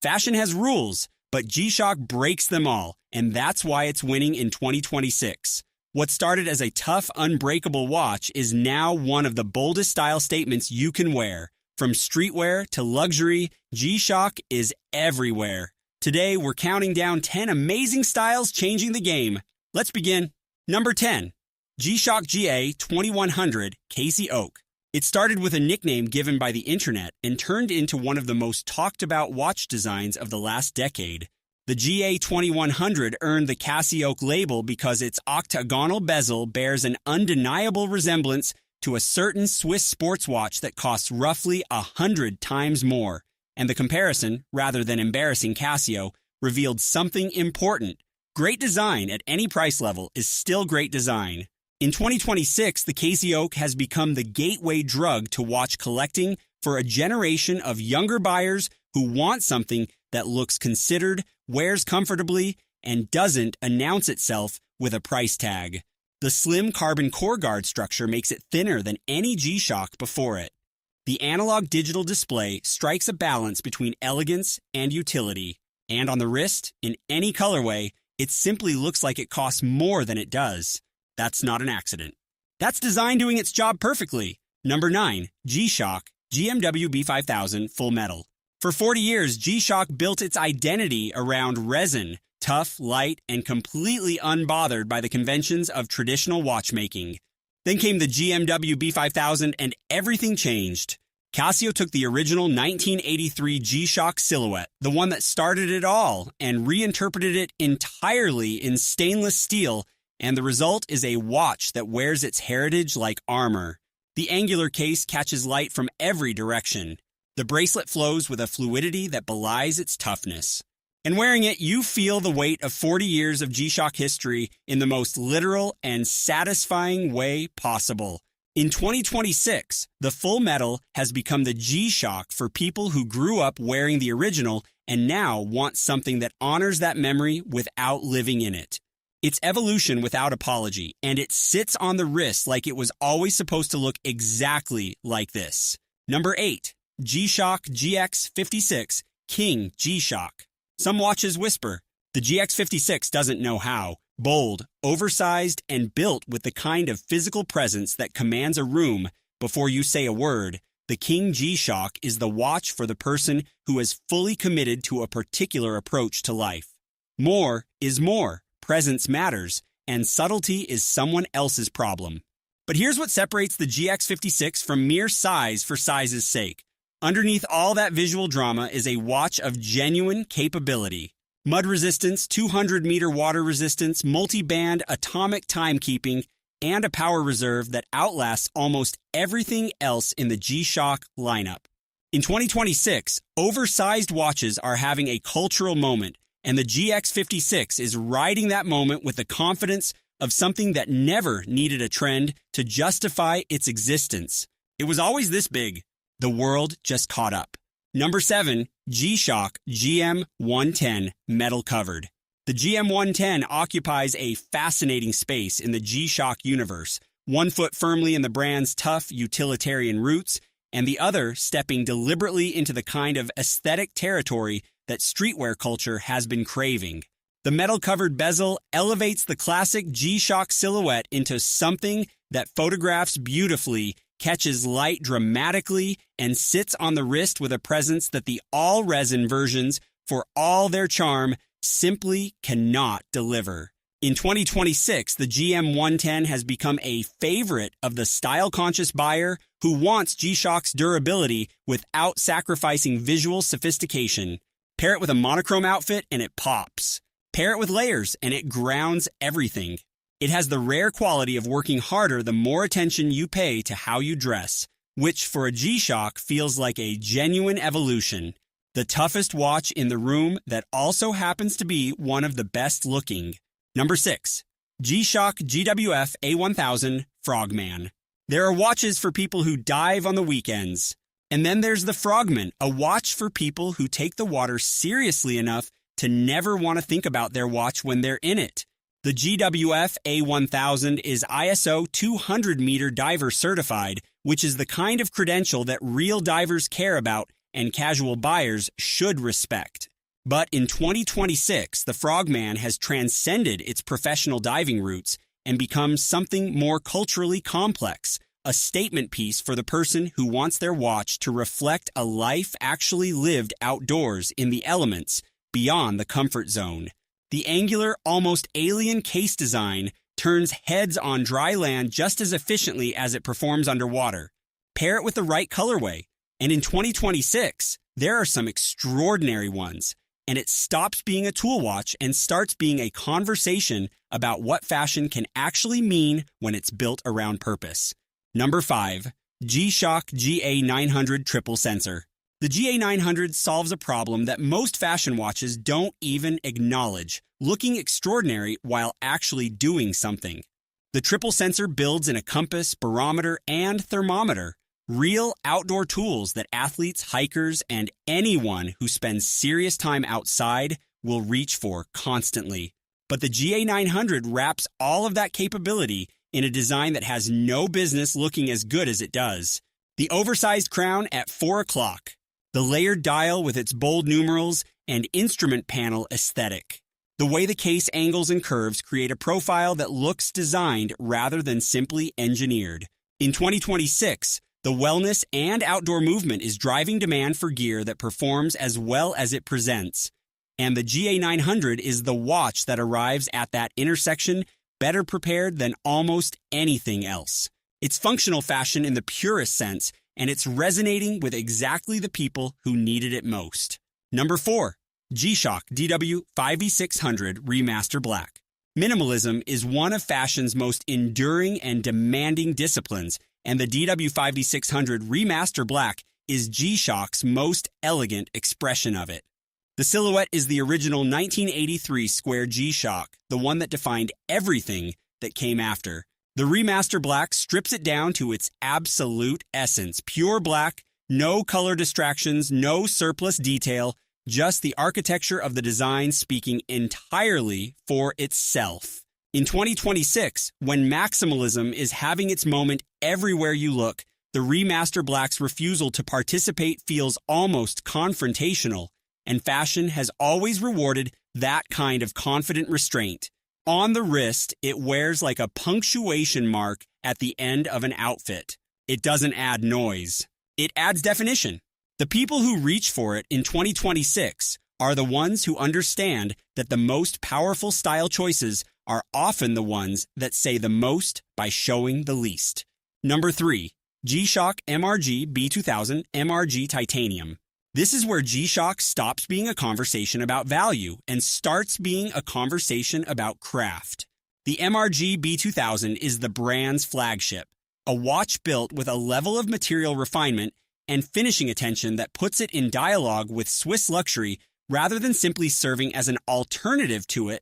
Fashion has rules, but G-Shock breaks them all, and that's why it's winning in 2026. What started as a tough, unbreakable watch is now one of the boldest style statements you can wear. From streetwear to luxury, G-Shock is everywhere. Today, we're counting down 10 amazing styles changing the game. Let's begin. Number 10. G-Shock GA 2100 Casey Oak. It started with a nickname given by the internet and turned into one of the most talked about watch designs of the last decade. The GA 2100 earned the Casey Oak label because its octagonal bezel bears an undeniable resemblance to a certain Swiss sports watch that costs roughly 100 times more. And the comparison, rather than embarrassing Casio, revealed something important. Great design at any price level is still great design. In 2026, the Casey Oak has become the gateway drug to watch collecting for a generation of younger buyers who want something that looks considered, wears comfortably, and doesn't announce itself with a price tag. The slim carbon core guard structure makes it thinner than any G-Shock before it. The analog digital display strikes a balance between elegance and utility. And on the wrist, in any colorway, it simply looks like it costs more than it does. That's not an accident. That's design doing its job perfectly. Number 9. G-Shock GMW B5000 Full Metal. For 40 years, G-Shock built its identity around resin, tough, light, and completely unbothered by the conventions of traditional watchmaking. Then came the GMW B5000 and everything changed. Casio took the original 1983 G-Shock silhouette, the one that started it all, and reinterpreted it entirely in stainless steel, and the result is a watch that wears its heritage like armor. The angular case catches light from every direction. The bracelet flows with a fluidity that belies its toughness. And wearing it, you feel the weight of 40 years of G-Shock history in the most literal and satisfying way possible. In 2026, the Full Metal has become the G-Shock for people who grew up wearing the original and now want something that honors that memory without living in it. It's evolution without apology, and it sits on the wrist like it was always supposed to look exactly like this. Number 8. G-Shock GX56 King G-Shock. Some watches whisper, the GX56 doesn't know how. Bold, oversized, and built with the kind of physical presence that commands a room before you say a word, the King G-Shock is the watch for the person who is fully committed to a particular approach to life. More is more, presence matters, and subtlety is someone else's problem. But here's what separates the GX56 from mere size for size's sake. Underneath all that visual drama is a watch of genuine capability. Mud resistance, 200-meter water resistance, multi-band atomic timekeeping, and a power reserve that outlasts almost everything else in the G-Shock lineup. In 2026, oversized watches are having a cultural moment, and the GX56 is riding that moment with the confidence of something that never needed a trend to justify its existence. It was always this big. The world just caught up. Number 7, G-Shock GM110 Metal Covered. The GM110 occupies a fascinating space in the G-Shock universe, one foot firmly in the brand's tough utilitarian roots, and the other stepping deliberately into the kind of aesthetic territory that streetwear culture has been craving. The metal-covered bezel elevates the classic G-Shock silhouette into something that photographs beautifully, catches light dramatically, and sits on the wrist with a presence that the all-resin versions, for all their charm, simply cannot deliver. In 2026, the GM110 has become a favorite of the style-conscious buyer who wants G-Shock's durability without sacrificing visual sophistication. Pair it with a monochrome outfit and it pops. Pair it with layers and it grounds everything. It has the rare quality of working harder the more attention you pay to how you dress, which for a G-Shock feels like a genuine evolution. The toughest watch in the room that also happens to be one of the best looking. Number 6. G-Shock GWF A1000 Frogman. There are watches for people who dive on the weekends. And then there's the Frogman, a watch for people who take the water seriously enough to never want to think about their watch when they're in it. The GWF A1000 is ISO 200-meter diver certified, which is the kind of credential that real divers care about and casual buyers should respect. But in 2026, the Frogman has transcended its professional diving roots and become something more culturally complex, a statement piece for the person who wants their watch to reflect a life actually lived outdoors in the elements, beyond the comfort zone. The angular, almost alien case design turns heads on dry land just as efficiently as it performs underwater. Pair it with the right colorway, and in 2026, there are some extraordinary ones, and it stops being a tool watch and starts being a conversation about what fashion can actually mean when it's built around purpose. Number 5. G-Shock GA900 Triple Sensor. The GA900 solves a problem that most fashion watches don't even acknowledge, looking extraordinary while actually doing something. The triple sensor builds in a compass, barometer, and thermometer, real outdoor tools that athletes, hikers, and anyone who spends serious time outside will reach for constantly. But the GA900 wraps all of that capability in a design that has no business looking as good as it does. The oversized crown at 4 o'clock. The layered dial with its bold numerals and instrument panel aesthetic. The way the case angles and curves create a profile that looks designed rather than simply engineered. In 2026, the wellness and outdoor movement is driving demand for gear that performs as well as it presents. And the GA900 is the watch that arrives at that intersection better prepared than almost anything else. It's functional fashion in the purest sense, and it's resonating with exactly the people who needed it most. Number 4. G-Shock DW5V600 Remaster Black. Minimalism is one of fashion's most enduring and demanding disciplines, and the DW5V600 Remaster Black is G-Shock's most elegant expression of it. The silhouette is the original 1983 square G-Shock, the one that defined everything that came after. The Remaster Black strips it down to its absolute essence. Pure black, no color distractions, no surplus detail, just the architecture of the design speaking entirely for itself. In 2026, when maximalism is having its moment everywhere you look, the Remaster Black's refusal to participate feels almost confrontational, and fashion has always rewarded that kind of confident restraint. On the wrist, it wears like a punctuation mark at the end of an outfit. It doesn't add noise. It adds definition. The people who reach for it in 2026 are the ones who understand that the most powerful style choices are often the ones that say the most by showing the least. Number 3. G-Shock MRG B2000 MRG Titanium. This is where G-Shock stops being a conversation about value and starts being a conversation about craft. The MRG B2000 is the brand's flagship, a watch built with a level of material refinement and finishing attention that puts it in dialogue with Swiss luxury rather than simply serving as an alternative to it.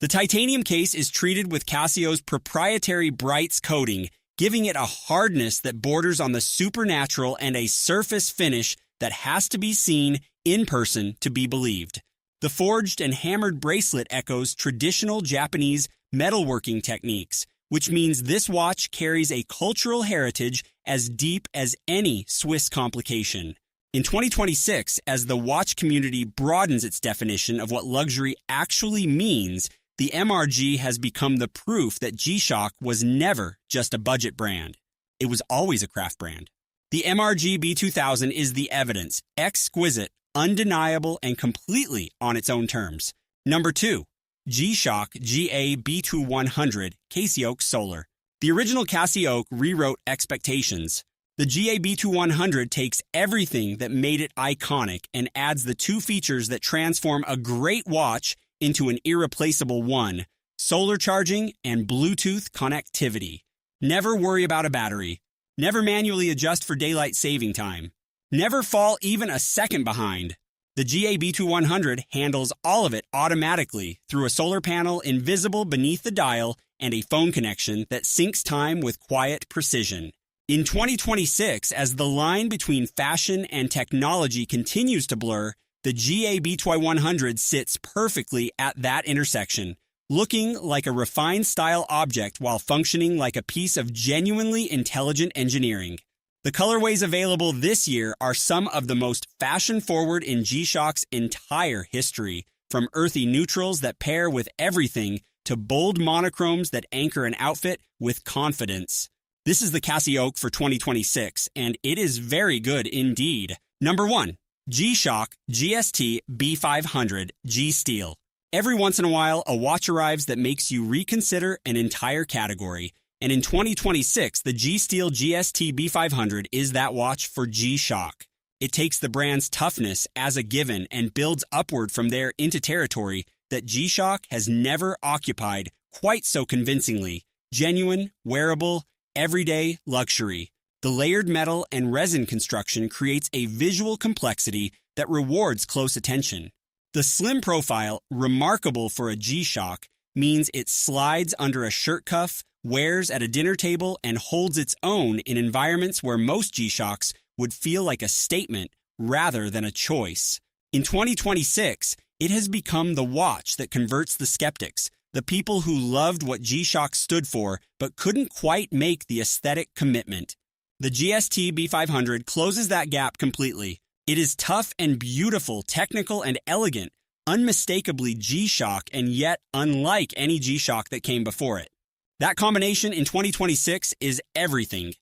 The titanium case is treated with Casio's proprietary Brights coating, giving it a hardness that borders on the supernatural and a surface finish that has to be seen in person to be believed. The forged and hammered bracelet echoes traditional Japanese metalworking techniques, which means this watch carries a cultural heritage as deep as any Swiss complication. In 2026, as the watch community broadens its definition of what luxury actually means, the MRG has become the proof that G-Shock was never just a budget brand. It was always a craft brand. The MRG B2000 is the evidence, exquisite, undeniable, and completely on its own terms. Number 2. G-Shock GA B2100 Casio Solar. The original Casio rewrote expectations. The GA B2100 takes everything that made it iconic and adds the 2 features that transform a great watch into an irreplaceable one: solar charging and Bluetooth connectivity. Never worry about a battery. Never manually adjust for daylight saving time. Never fall even a second behind. The GA B2100 handles all of it automatically through a solar panel invisible beneath the dial and a phone connection that syncs time with quiet precision. In 2026, as the line between fashion and technology continues to blur, the GA B2100 sits perfectly at that intersection, looking like a refined style object while functioning like a piece of genuinely intelligent engineering. The colorways available this year are some of the most fashion-forward in G-Shock's entire history, from earthy neutrals that pair with everything to bold monochromes that anchor an outfit with confidence. This is the Cassie Oak for 2026, and it is very good indeed. Number 1. G-Shock GST B500 G-Steel. Every once in a while, a watch arrives that makes you reconsider an entire category. And in 2026, the G-Steel GST B500 is that watch for G-Shock. It takes the brand's toughness as a given and builds upward from there into territory that G-Shock has never occupied quite so convincingly. Genuine, wearable, everyday luxury. The layered metal and resin construction creates a visual complexity that rewards close attention. The slim profile, remarkable for a G-Shock, means it slides under a shirt cuff, wears at a dinner table, and holds its own in environments where most G-Shocks would feel like a statement rather than a choice. In 2026, it has become the watch that converts the skeptics, the people who loved what G-Shock stood for but couldn't quite make the aesthetic commitment. The GST B500 closes that gap completely. It is tough and beautiful, technical and elegant, unmistakably G-Shock, and yet unlike any G-Shock that came before it. That combination in 2026 is everything.